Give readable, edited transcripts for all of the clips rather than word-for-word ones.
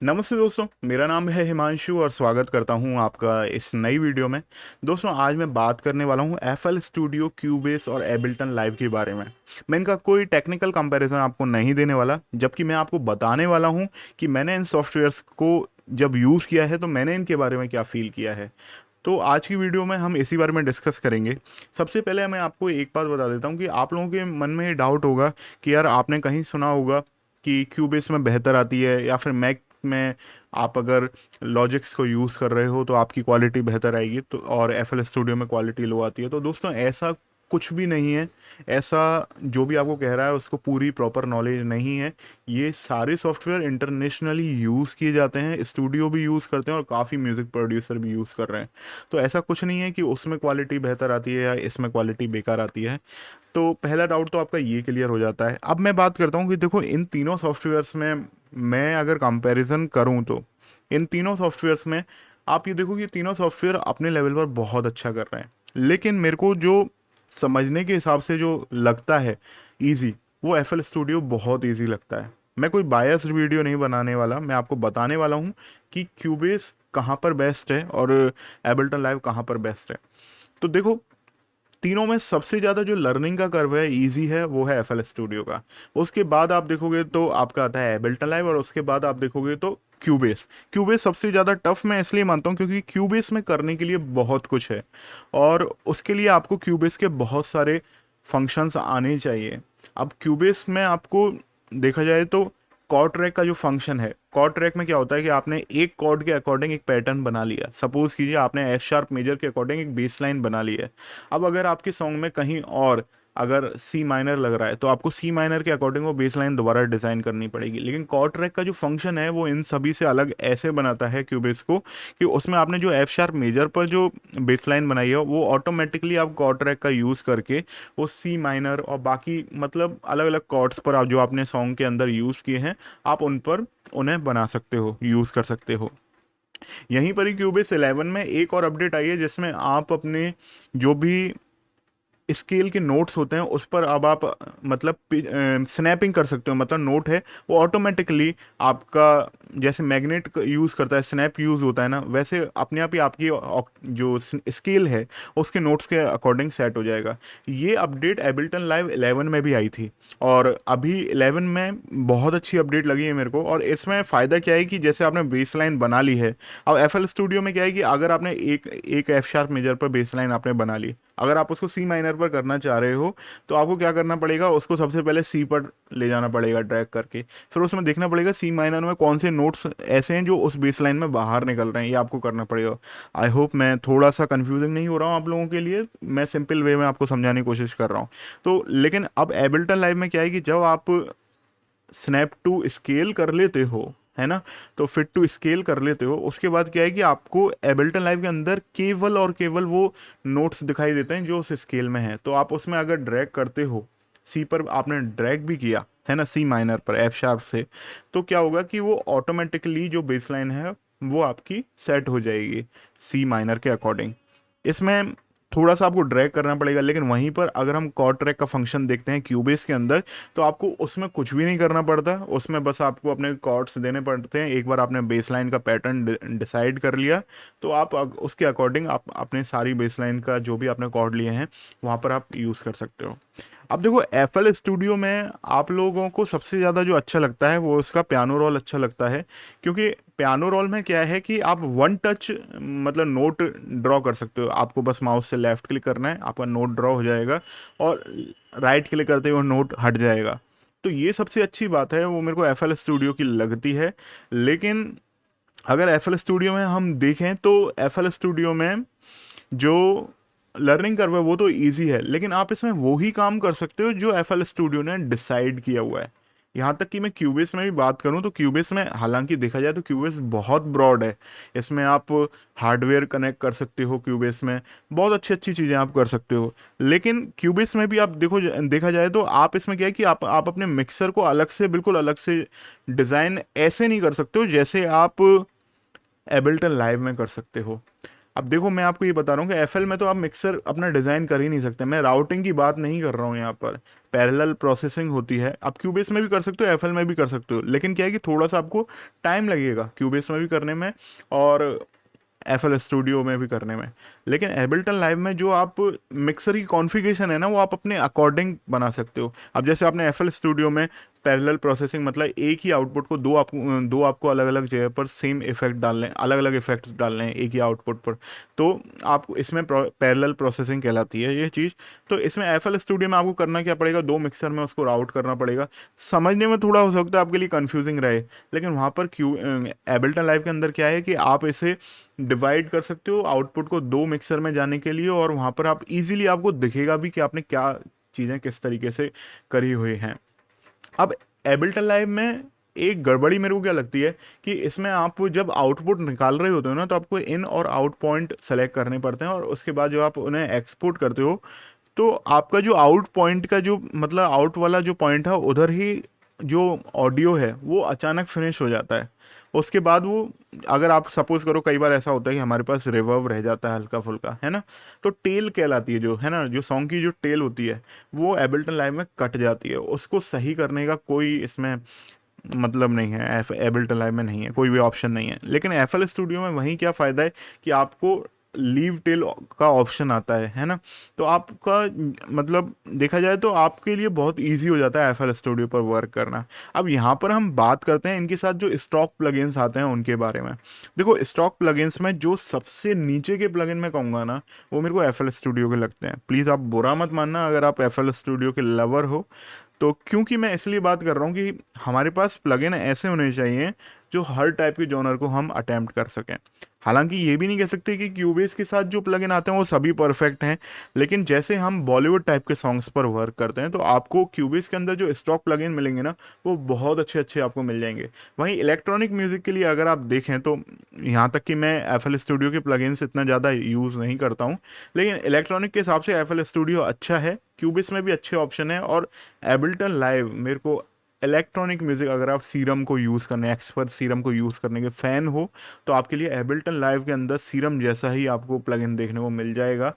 नमस्ते दोस्तों, मेरा नाम है हिमांशु और स्वागत करता हूं आपका इस नई वीडियो में। दोस्तों, आज मैं बात करने वाला हूं एफएल स्टूडियो, क्यूबेस और एबल्टन लाइव के बारे में। मैं इनका कोई टेक्निकल कंपैरिजन आपको नहीं देने वाला, जबकि मैं आपको बताने वाला हूं कि मैंने इन सॉफ्टवेयर्स को जब यूज़ किया है तो मैंने इनके बारे में क्या फ़ील किया है। तो आज की वीडियो में हम इसी बारे में डिस्कस करेंगे। सबसे पहले मैं आपको एक बात बता देता हूँ कि आप लोगों के मन में ये डाउट होगा कि यार, आपने कहीं सुना होगा कि क्यूबेस में बेहतर आती है या फिर मैक में आप अगर लॉजिक्स को यूज़ कर रहे हो तो आपकी क्वालिटी बेहतर आएगी, तो और एफ एल स्टूडियो में क्वालिटी लो आती है। तो दोस्तों, ऐसा कुछ भी नहीं है। ऐसा जो भी आपको कह रहा है उसको पूरी प्रॉपर नॉलेज नहीं है। ये सारे सॉफ्टवेयर इंटरनेशनली यूज़ किए जाते हैं, स्टूडियो भी यूज़ करते हैं और काफ़ी म्यूज़िक प्रोड्यूसर भी यूज़ कर रहे हैं। तो ऐसा कुछ नहीं है कि उसमें क्वालिटी बेहतर आती है या इसमें क्वालिटी बेकार आती है। तो पहला डाउट तो आपका ये क्लियर हो जाता है। अब मैं बात करता हूँ कि देखो, इन तीनों सॉफ्टवेयर्स में मैं अगर कंपैरिजन करूँ तो इन तीनों सॉफ्टवेयर्स में आप ये देखो कि तीनों सॉफ्टवेयर अपने लेवल पर बहुत अच्छा कर रहे हैं। लेकिन मेरे को जो समझने के हिसाब से जो लगता है इजी, वो एफ एल स्टूडियो बहुत इजी लगता है। मैं कोई बायस्ड वीडियो नहीं बनाने वाला, मैं आपको बताने वाला हूँ कि क्यूबेस कहाँ पर बेस्ट है और एबल्टन लाइव कहाँ पर बेस्ट है। तो देखो, तीनों में सबसे ज़्यादा जो लर्निंग का कर्व है, इजी है, वो है एफएल स्टूडियो का। उसके बाद आप देखोगे तो आपका आता है एबल्टन लाइव और उसके बाद आप देखोगे तो क्यूबेस। क्यूबेस सबसे ज़्यादा टफ मैं इसलिए मानता हूँ क्योंकि क्यूबेस में करने के लिए बहुत कुछ है और उसके लिए आपको क्यूबेस के बहुत सारे फंक्शंस आने चाहिए। अब क्यूबेस में आपको देखा जाए तो कॉर्ड ट्रैक का जो फंक्शन है, कॉर्ड ट्रैक में क्या होता है कि आपने एक कॉर्ड के अकॉर्डिंग एक पैटर्न बना लिया। सपोज कीजिए आपने एफ शार्प मेजर के अकॉर्डिंग एक बेस लाइन बना ली है। अब अगर आपके सॉन्ग में कहीं और अगर सी माइनर लग रहा है तो आपको सी माइनर के अकॉर्डिंग वो बेस लाइन दोबारा डिज़ाइन करनी पड़ेगी। लेकिन कॉर्ड ट्रैक का जो फंक्शन है वो इन सभी से अलग ऐसे बनाता है क्यूबेस को कि उसमें आपने जो एफ शार्प मेजर पर जो बेस लाइन बनाई है वो ऑटोमेटिकली आप कॉर्ड ट्रैक का यूज़ करके वो सी माइनर और बाकी मतलब अलग अलग कॉर्ड्स पर आप जो आपने सॉन्ग के अंदर यूज़ किए हैं, आप उन पर उन्हें बना सकते हो, यूज़ कर सकते हो। यहीं पर ही क्यूबेस 11 में एक और अपडेट आई है जिसमें आप अपने जो भी स्केल के नोट्स होते हैं उस पर अब आप मतलब स्नैपिंग कर सकते हो। मतलब नोट है वो ऑटोमेटिकली आपका, जैसे मैग्नेट यूज़ करता है, स्नैप यूज़ होता है ना, वैसे अपने आप ही आपकी जो स्केल है उसके नोट्स के अकॉर्डिंग सेट हो जाएगा। ये अपडेट एबल्टन लाइव 11 में भी आई थी और अभी 11 में बहुत अच्छी अपडेट लगी है मेरे को। और इसमें फ़ायदा क्या है कि जैसे आपने बेस लाइन बना ली है, अब एफ एल स्टूडियो में क्या है कि अगर आपने एक एक एफ शार्प मेजर पर बेस लाइन आपने बना ली, अगर आप उसको सी माइनर पर करना चाह रहे हो तो आपको क्या करना पड़ेगा, उसको सबसे पहले सी पर ले जाना पड़ेगा ड्रैग करके। फिर उसमें देखना पड़ेगा सी माइनर में कौन से नोट्स ऐसे हैं जो उस बेस लाइन में बाहर निकल रहे हैं, ये आपको करना पड़ेगा। आई होप मैं थोड़ा सा कंफ्यूजिंग नहीं हो रहा हूँ आप लोगों के लिए, मैं सिंपल वे में आपको समझाने की कोशिश कर रहा हूँ। तो लेकिन अब एबल्टन लाइव में क्या है कि जब आप स्नैप टू स्केल कर लेते हो, है ना, तो फिट टू स्केल कर लेते हो, उसके बाद क्या है कि आपको एबल्टन लाइव के अंदर केवल और केवल वो नोट्स दिखाई देते हैं जो उस स्केल में है। तो आप उसमें अगर ड्रैग करते हो, सी पर आपने ड्रैग भी किया है ना, सी माइनर पर एफ शार्प से, तो क्या होगा कि वो ऑटोमेटिकली जो बेसलाइन है वो आपकी सेट हो जाएगी सी माइनर के अकॉर्डिंग। इसमें थोड़ा सा आपको ड्रैग करना पड़ेगा, लेकिन वहीं पर अगर हम कॉर्ड ट्रैक का फंक्शन देखते हैं क्यूबेस के अंदर, तो आपको उसमें कुछ भी नहीं करना पड़ता। उसमें बस आपको अपने कॉर्ड्स देने पड़ते हैं। एक बार आपने बेसलाइन का पैटर्न डिसाइड कर लिया तो आप उसके अकॉर्डिंग आप अपने सारी बेसलाइन का जो भी आपने कॉर्ड लिए हैं वहाँ पर आप यूज़ कर सकते हो। अब देखो, एफ एल स्टूडियो में आप लोगों को सबसे ज़्यादा जो अच्छा लगता है वो उसका पियानो रोल अच्छा लगता है। क्योंकि पियानो रोल में क्या है कि आप वन टच मतलब नोट ड्रॉ कर सकते हो। आपको बस माउस से लेफ्ट क्लिक करना है, आपका नोट ड्रॉ हो जाएगा और राइट क्लिक करते हुए नोट हट जाएगा। तो ये सबसे अच्छी बात है, वो मेरे को एफ एल स्टूडियो की लगती है। लेकिन अगर एफ एल स्टूडियो में हम देखें तो एफ एल स्टूडियो में जो लर्निंग कर्व है वो तो इजी है, लेकिन आप इसमें वो ही काम कर सकते हो जो एफ एल स्टूडियो ने डिसाइड किया हुआ है। यहाँ तक कि मैं क्यूबेस में भी बात करूँ तो क्यूबेस में हालांकि देखा जाए तो क्यूबेस बहुत ब्रॉड है। इसमें आप हार्डवेयर कनेक्ट कर सकते हो, क्यूबेस में बहुत अच्छी अच्छी चीज़ें आप कर सकते हो। लेकिन क्यूबेस में भी आप देखा जाए तो आप इसमें क्या है कि आप अपने मिक्सर को अलग से, बिल्कुल अलग से डिज़ाइन ऐसे नहीं कर सकते हो जैसे आप एबल्टन लाइव में कर सकते हो। अब देखो मैं आपको ये बता रहा हूँ कि एफएल में तो आप मिक्सर अपना डिज़ाइन कर ही नहीं सकते। मैं राउटिंग की बात नहीं कर रहा हूँ यहाँ पर, पैरेलल प्रोसेसिंग होती है। आप क्यूबेस में भी कर सकते हो, एफएल में भी कर सकते हो, लेकिन क्या है कि थोड़ा सा आपको टाइम लगेगा क्यूबेस में भी करने में और एफएल स्टूडियो में भी करने में। लेकिन एबल्टन लाइव में जो आप मिक्सर की कॉन्फ़िगरेशन है ना, वो आप अपने अकॉर्डिंग बना सकते हो। अब जैसे आपने एफएल स्टूडियो में पैरेलल प्रोसेसिंग, मतलब एक ही आउटपुट को दो आपको अलग अलग जगह पर सेम इफेक्ट डालने, अलग अलग इफेक्ट डालने हैं एक ही आउटपुट पर, तो आपको इसमें पैरेलल प्रोसेसिंग कहलाती है ये चीज़। तो इसमें एफएल स्टूडियो में आपको करना क्या पड़ेगा, दो मिक्सर में उसको राउट करना पड़ेगा। समझने में थोड़ा हो सकता है आपके लिए कंफ्यूजिंग रहे, लेकिन वहाँ पर एबल्टन लाइव के अंदर क्या है कि आप इसे डिवाइड कर सकते हो आउटपुट को दो मिक्सर में जाने के लिए, और वहाँ पर आप इजीली आपको दिखेगा भी कि आपने क्या चीज़ें किस तरीके से करी हुई हैं। अब एबल्टन लाइव में एक गड़बड़ी मेरे को क्या लगती है कि इसमें आप जब आउटपुट निकाल रहे होते हो ना, तो आपको इन और आउट पॉइंट सेलेक्ट करने पड़ते हैं, और उसके बाद जब आप उन्हें एक्सपोर्ट करते हो तो आपका जो आउट पॉइंट का जो मतलब आउट वाला जो पॉइंट है उधर ही जो ऑडियो है वो अचानक फिनिश हो जाता है। उसके बाद वो, अगर आप सपोज करो, कई बार ऐसा होता है कि हमारे पास रिवर्ब रह जाता है हल्का फुल्का, है ना, तो टेल कहलाती है जो है ना, जो सॉन्ग की जो टेल होती है वो एबल्टन लाइव में कट जाती है। उसको सही करने का कोई इसमें मतलब नहीं है, एबल्टन लाइव में नहीं है, कोई भी ऑप्शन नहीं है। लेकिन एफएल स्टूडियो में वहीं क्या फ़ायदा है कि आपको लीव टेल का ऑप्शन आता है ना, तो आपका मतलब देखा जाए तो आपके लिए बहुत इजी हो जाता है एफएल स्टूडियो पर वर्क करना। अब यहाँ पर हम बात करते हैं इनके साथ जो स्टॉक प्लगइन्स आते हैं उनके बारे में। देखो स्टॉक प्लगइन्स में जो सबसे नीचे के प्लगइन मैं कहूँगा ना, वो मेरे को एफएल स्टूडियो के लगते हैं। प्लीज़ आप बुरा मत मानना अगर आप एफएल स्टूडियो के लवर हो तो, क्योंकि मैं इसलिए बात कर रहा हूँ कि हमारे पास प्लगइन ऐसे होने चाहिए जो हर टाइप के जॉनर को हम अटेम्प्ट कर सकें। हालांकि ये भी नहीं कह सकते कि क्यूबेस के साथ जो प्लगइन आते हैं वो सभी परफेक्ट हैं, लेकिन जैसे हम बॉलीवुड टाइप के सॉन्ग्स पर वर्क करते हैं तो आपको क्यूबेस के अंदर जो स्टॉक प्लगइन मिलेंगे ना, वो बहुत अच्छे अच्छे आपको मिल जाएंगे। वहीं इलेक्ट्रॉनिक म्यूज़िक के लिए अगर आप देखें तो, यहाँ तक कि मैं एफएल स्टूडियो के प्लगइन्स इतना ज़्यादा यूज़ नहीं करता हूँ, लेकिन इलेक्ट्रॉनिक के हिसाब से एफएल स्टूडियो अच्छा है, क्यूबिस में भी अच्छे ऑप्शन है। और एबल्टन लाइव मेरे को इलेक्ट्रॉनिक म्यूज़िक, अगर आप सीरम को यूज़ करने, एक्सपर्ट सीरम को यूज़ करने के फ़ैन हो, तो आपके लिए एबल्टन लाइव के अंदर सीरम जैसा ही आपको प्लगइन देखने को मिल जाएगा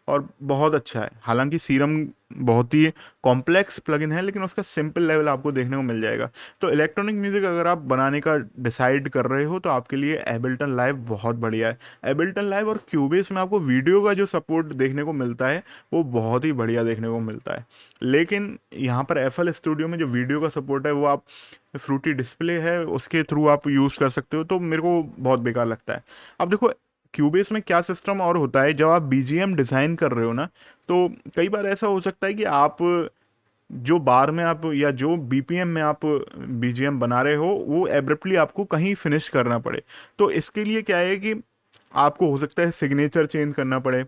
और बहुत अच्छा है। हालांकि सीरम बहुत ही कॉम्प्लेक्स प्लगइन है, लेकिन उसका सिंपल लेवल आपको देखने को मिल जाएगा। तो इलेक्ट्रॉनिक म्यूज़िक अगर आप बनाने का डिसाइड कर रहे हो तो आपके लिए एबल्टन लाइव बहुत बढ़िया है। एबल्टन लाइव और क्यूबेस में आपको वीडियो का जो सपोर्ट देखने को मिलता है वो बहुत ही बढ़िया देखने को मिलता है, लेकिन यहाँ पर एफएल स्टूडियो में जो वीडियो का सपोर्ट है वो आप फ्रूटी डिस्प्ले है उसके थ्रू आप यूज़ कर सकते हो, तो मेरे को बहुत बेकार लगता है। अब देखो क्यूबेस में क्या सिस्टम और होता है, जब आप बीजीएम डिज़ाइन कर रहे हो ना, तो कई बार ऐसा हो सकता है कि आप जो बार में आप या जो बीपीएम में आप बीजीएम बना रहे हो वो एब्रप्टली आपको कहीं फिनिश करना पड़े। तो इसके लिए क्या है कि आपको हो सकता है सिग्नेचर चेंज करना पड़े,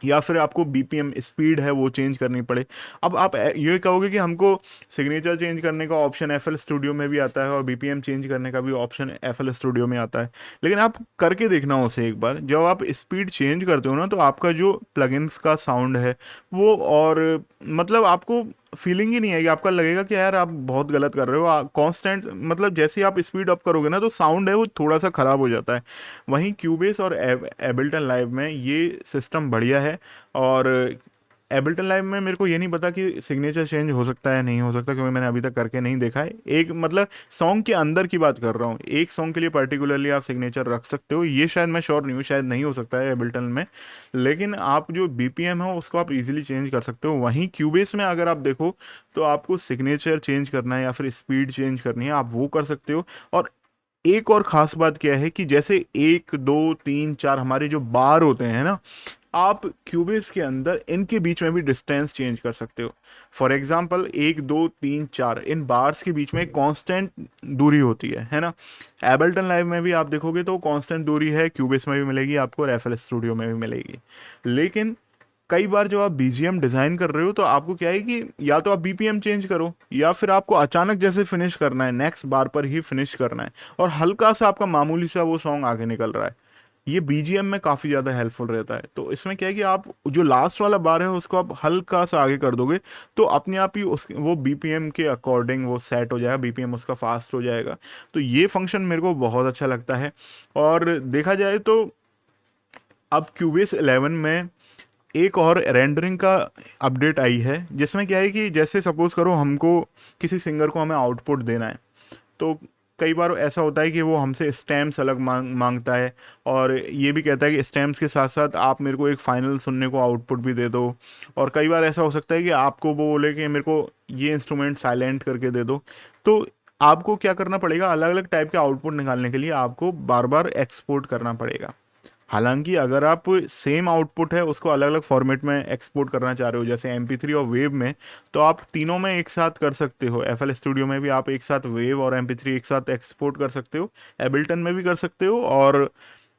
या फिर आपको बीपीएम स्पीड है वो चेंज करनी पड़े। अब आप ये कहोगे कि हमको सिग्नेचर चेंज करने का ऑप्शन एफएल स्टूडियो में भी आता है और बीपीएम चेंज करने का भी ऑप्शन एफएल स्टूडियो में आता है, लेकिन आप करके देखना उसे एक बार। जब आप स्पीड चेंज करते हो ना, तो आपका जो प्लगइन्स का साउंड है वो, और मतलब आपको फीलिंग ही नहीं आएगी, आपका लगेगा कि यार आप बहुत गलत कर रहे हो। कांस्टेंट मतलब जैसे ही आप स्पीड अप करोगे ना, तो साउंड है वो थोड़ा सा ख़राब हो जाता है। वहीं क्यूबेस और एबल्टन लाइव में ये सिस्टम बढ़िया है। और एबल्टन लाइव में मेरे को ये नहीं पता कि सिग्नेचर चेंज हो सकता है नहीं हो सकता, क्योंकि मैंने अभी तक करके नहीं देखा है। एक मतलब सॉन्ग के अंदर की बात कर रहा हूँ, एक सॉन्ग के लिए पर्टिकुलरली आप सिग्नेचर रख सकते हो, ये शायद मैं श्योर नहीं हूँ, शायद नहीं हो सकता है एबल्टन में, लेकिन आप जो बीपीएम है उसको आप इजीली चेंज कर सकते हो। वहीं क्यूबेस में अगर आप देखो तो आपको सिग्नेचर चेंज करना है या फिर स्पीड चेंज करनी है, आप वो कर सकते हो। और एक और ख़ास बात क्या है कि जैसे 1 2 3 4 हमारे जो बार होते हैं ना, आप क्यूबेस के अंदर इनके बीच में भी डिस्टेंस चेंज कर सकते हो। फॉर एग्जांपल 1 2 3 4 इन बार्स के बीच में एक कांस्टेंट दूरी होती है ना। एबल्टन लाइव में भी आप देखोगे तो कांस्टेंट दूरी है, क्यूबेस में भी मिलेगी आपको और एफएल स्टूडियो में भी मिलेगी। लेकिन कई बार जब आप बीजीएम डिज़ाइन कर रहे हो तो आपको क्या है कि या तो आप बीपीएम चेंज करो, या फिर आपको अचानक जैसे फिनिश करना है, नेक्स्ट बार पर ही फिनिश करना है, और हल्का सा आपका मामूली सा वो सॉन्ग आगे निकल रहा है, ये बीजीएम में काफ़ी ज़्यादा हेल्पफुल रहता है। तो इसमें क्या है कि आप जो लास्ट वाला बार है उसको आप हल्का सा आगे कर दोगे तो अपने आप ही उस वो बीपीएम के अकॉर्डिंग वो सेट हो जाएगा, बीपीएम उसका फास्ट हो जाएगा। तो ये फंक्शन मेरे को बहुत अच्छा लगता है। और देखा जाए तो अब क्यूबेस 11 में एक और रेंडरिंग का अपडेट आई है, जिसमें क्या है कि जैसे सपोज करो हमको किसी सिंगर को हमें आउटपुट देना है, तो कई बार ऐसा होता है कि वो हमसे स्टैम्प्स अलग मांगता है, और ये भी कहता है कि स्टैम्प्स के साथ साथ आप मेरे को एक फाइनल सुनने को आउटपुट भी दे दो। और कई बार ऐसा हो सकता है कि आपको वो बोले कि मेरे को ये इंस्ट्रूमेंट साइलेंट करके दे दो। तो आपको क्या करना पड़ेगा, अलग अलग टाइप के आउटपुट निकालने के लिए आपको बार बार एक्सपोर्ट करना पड़ेगा। हालांकि अगर आप सेम आउटपुट है उसको अलग अलग फॉर्मेट में एक्सपोर्ट करना चाह रहे हो, जैसे MP3 और वेव में, तो आप तीनों में एक साथ कर सकते हो। FL स्टूडियो में भी आप एक साथ वेव और MP3 एक साथ एक्सपोर्ट कर सकते हो, एबल्टन में भी कर सकते हो, और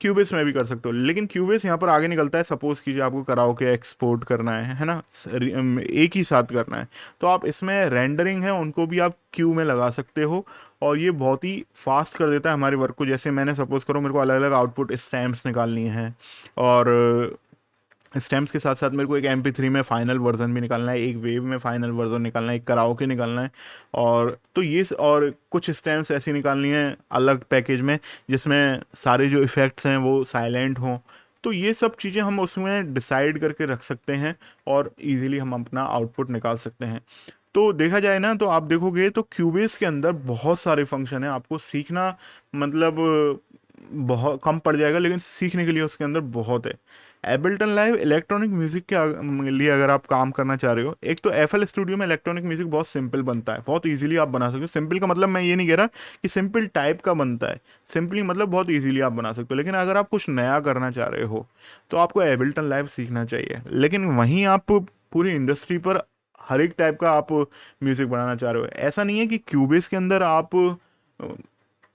क्यूबेस में भी कर सकते हो। लेकिन क्यूबेस यहाँ पर आगे निकलता है, सपोज कीजिए आपको कराओके एक्सपोर्ट करना है ना, एक ही साथ करना है, तो आप इसमें रेंडरिंग है उनको भी आप क्यू में लगा सकते हो, और ये बहुत ही फास्ट कर देता है हमारे वर्क को। जैसे मैंने सपोज करो मेरे को अलग अलग आउटपुट स्टैम्प्स निकालनी है, और स्टैम्प्स के साथ साथ मेरे को एक MP3 में फाइनल वर्जन भी निकालना है, एक वेव में फाइनल वर्जन निकालना है, एक कराओके निकालना है, और तो ये और कुछ स्टैम्प्स ऐसी निकालनी है अलग पैकेज में जिसमें सारे जो इफ़ेक्ट्स हैं वो साइलेंट हों। तो ये सब चीज़ें हम उसमें डिसाइड करके रख सकते हैं, और इजीली हम अपना आउटपुट निकाल सकते हैं। तो देखा जाए ना, तो आप देखोगे तो क्यूबेस के अंदर बहुत सारे फंक्शन है, आपको सीखना मतलब बहुत कम पड़ जाएगा, लेकिन सीखने के लिए उसके अंदर बहुत है। एबल्टन लाइव इलेक्ट्रॉनिक म्यूजिक के लिए अगर आप काम करना चाह रहे हो, एक तो FL स्टूडियो में इलेक्ट्रॉनिक म्यूजिक बहुत सिंपल बनता है, बहुत इजीली आप बना सकते हो। सिंपल का मतलब मैं ये नहीं कह रहा कि सिंपल टाइप का बनता है, सिंपली मतलब बहुत इजीली आप बना सकते हो। लेकिन अगर आप कुछ नया करना चाह रहे हो तो आपको एबल्टन लाइव सीखना चाहिए। लेकिन वहीं आप पूरी इंडस्ट्री पर हर एक टाइप का आप म्यूज़िक बनाना चाह रहे हो, ऐसा नहीं है कि क्यूबेस के अंदर आप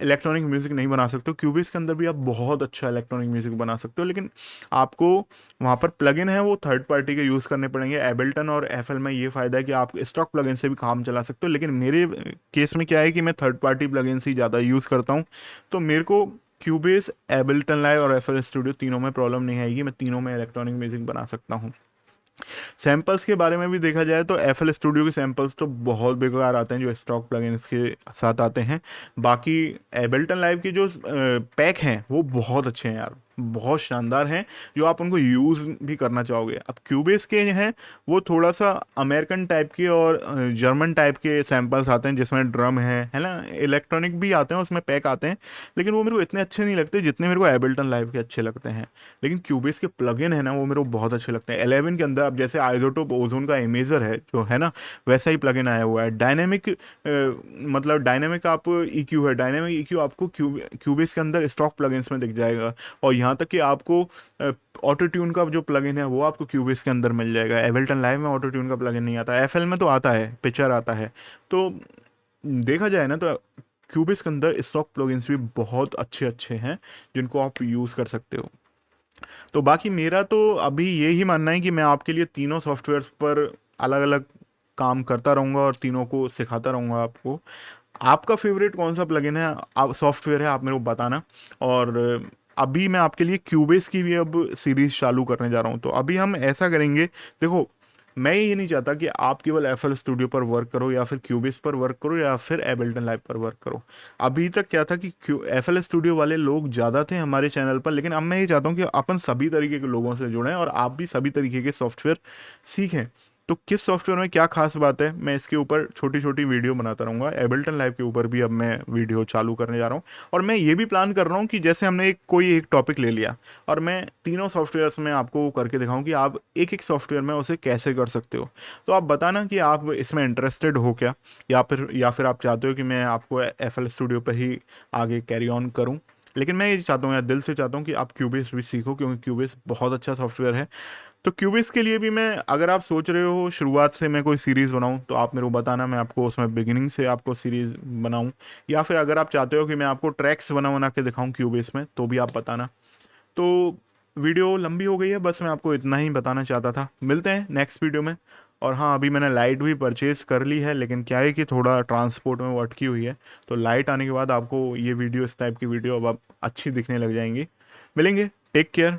इलेक्ट्रॉनिक म्यूज़िक नहीं बना सकते हो, क्यूबेस के अंदर भी आप बहुत अच्छा इलेक्ट्रॉनिक म्यूज़िक बना सकते हो। लेकिन आपको वहाँ पर प्लगइन है वो थर्ड पार्टी के यूज़ करने पड़ेंगे। एबल्टन और FL में ये फ़ायदा है कि आप स्टॉक प्लगइन से भी काम चला सकते हो, लेकिन मेरे केस में क्या है कि मैं थर्ड पार्टी प्लगइन ही ज़्यादा यूज़ करता हूँ। तो मेरे को क्यूबेस, एबल्टन लाइव और FL स्टूडियो तीनों में प्रॉब्लम नहीं आएगी, मैं तीनों में इलेक्ट्रॉनिक म्यूज़िक बना सकता हूँ। सैम्पल्स के बारे में भी देखा जाए तो FL स्टूडियो के सैम्पल्स तो बहुत बेकार आते हैं जो स्टॉक प्लगइन्स के साथ आते हैं। बाकी एबल्टन लाइव के जो पैक हैं वो बहुत अच्छे हैं यार, बहुत शानदार हैं, जो आप उनको यूज़ भी करना चाहोगे। अब क्यूबेस के हैं वो थोड़ा सा अमेरिकन टाइप के और जर्मन टाइप के सैम्पल्स आते हैं, जिसमें ड्रम है ना, इलेक्ट्रॉनिक भी आते हैं उसमें पैक आते हैं, लेकिन वो मेरे को इतने अच्छे नहीं लगते जितने मेरे को एबल्टन लाइव के अच्छे लगते हैं। लेकिन क्यूबेस के प्लगइन है ना वो मेरे को बहुत अच्छे लगते हैं। 11 के अंदर अब जैसे आइसोटोप ओजोन का इमेजर है जो है ना, वैसा ही प्लगइन आया हुआ है। डायनेमिक मतलब डायनेमिक आप EQ है, डायनेमिक EQ आपको क्यूबेस के अंदर स्टॉक प्लगइन्स में दिख जाएगा, और यहाँ तक कि आपको ऑटो ट्यून का जो प्लगइन है वो आपको क्यूबेस के अंदर मिल जाएगा। एबल्टन लाइव में ऑटो ट्यून का प्लगइन नहीं आता, FL में तो आता है, पिक्चर आता है। तो देखा जाए ना तो क्यूबेस के अंदर स्टॉक प्लगइन्स भी बहुत अच्छे अच्छे हैं जिनको आप यूज़ कर सकते हो। तो बाकी मेरा तो अभी यही मानना है कि मैं आपके लिए तीनों सॉफ्टवेयर्स पर अलग अलग काम करता रहूँगा और तीनों को सिखाता रहूँगा आपको। आपका फेवरेट कौन सा प्लगइन है, आप सॉफ्टवेयर है, आप मेरे को बताना। और अभी मैं आपके लिए क्यूबेस की भी अब सीरीज़ चालू करने जा रहा हूँ, तो अभी हम ऐसा करेंगे। देखो, मैं ये नहीं चाहता कि आप केवल FL स्टूडियो पर वर्क करो या फिर क्यूबेस पर वर्क करो या फिर एबल्टन लाइव पर वर्क करो। अभी तक क्या था कि FL स्टूडियो वाले लोग ज़्यादा थे हमारे चैनल पर, लेकिन अब मैं ये चाहता हूँ कि अपन सभी तरीके के लोगों से जुड़ें और आप भी सभी तरीके के सॉफ्टवेयर सीखें। तो किस सॉफ्टवेयर में क्या खास बात है, मैं इसके ऊपर छोटी छोटी वीडियो बनाता रहूँगा। एबल्टन लाइव के ऊपर भी अब मैं वीडियो चालू करने जा रहा हूँ, और मैं ये भी प्लान कर रहा हूँ कि जैसे हमने कोई एक टॉपिक ले लिया और मैं तीनों सॉफ्टवेयर्स में आपको वो करके दिखाऊं कि आप एक एक सॉफ्टवेयर में उसे कैसे कर सकते हो। तो आप बताना कि आप इसमें इंटरेस्टेड हो क्या, या फिर आप चाहते हो कि मैं आपको FL स्टूडियो पर ही आगे कैरी ऑन करूँ। लेकिन मैं ये चाहता हूँ यार, दिल से चाहता हूँ कि आप क्यूबेस भी सीखो, क्योंकि क्यूबेस बहुत अच्छा सॉफ्टवेयर है। तो क्यूबेस के लिए भी मैं, अगर आप सोच रहे हो शुरुआत से मैं कोई सीरीज़ बनाऊं, तो आप मेरे को बताना, मैं आपको उसमें बिगिनिंग से आपको सीरीज़ बनाऊं। या फिर अगर आप चाहते हो कि मैं आपको ट्रैक्स बना बना के दिखाऊं क्यूबेस में, तो भी आप बताना। तो वीडियो लंबी हो गई है, बस मैं आपको इतना ही बताना चाहता था। मिलते हैं नेक्स्ट वीडियो में। और हाँ, अभी मैंने लाइट भी परचेज़ कर ली है, लेकिन क्या है कि थोड़ा ट्रांसपोर्ट में वो अटकी हुई है, तो लाइट आने के बाद आपको ये वीडियो, इस टाइप की वीडियो अब आप अच्छी दिखने लग जाएंगी। मिलेंगे, टेक केयर।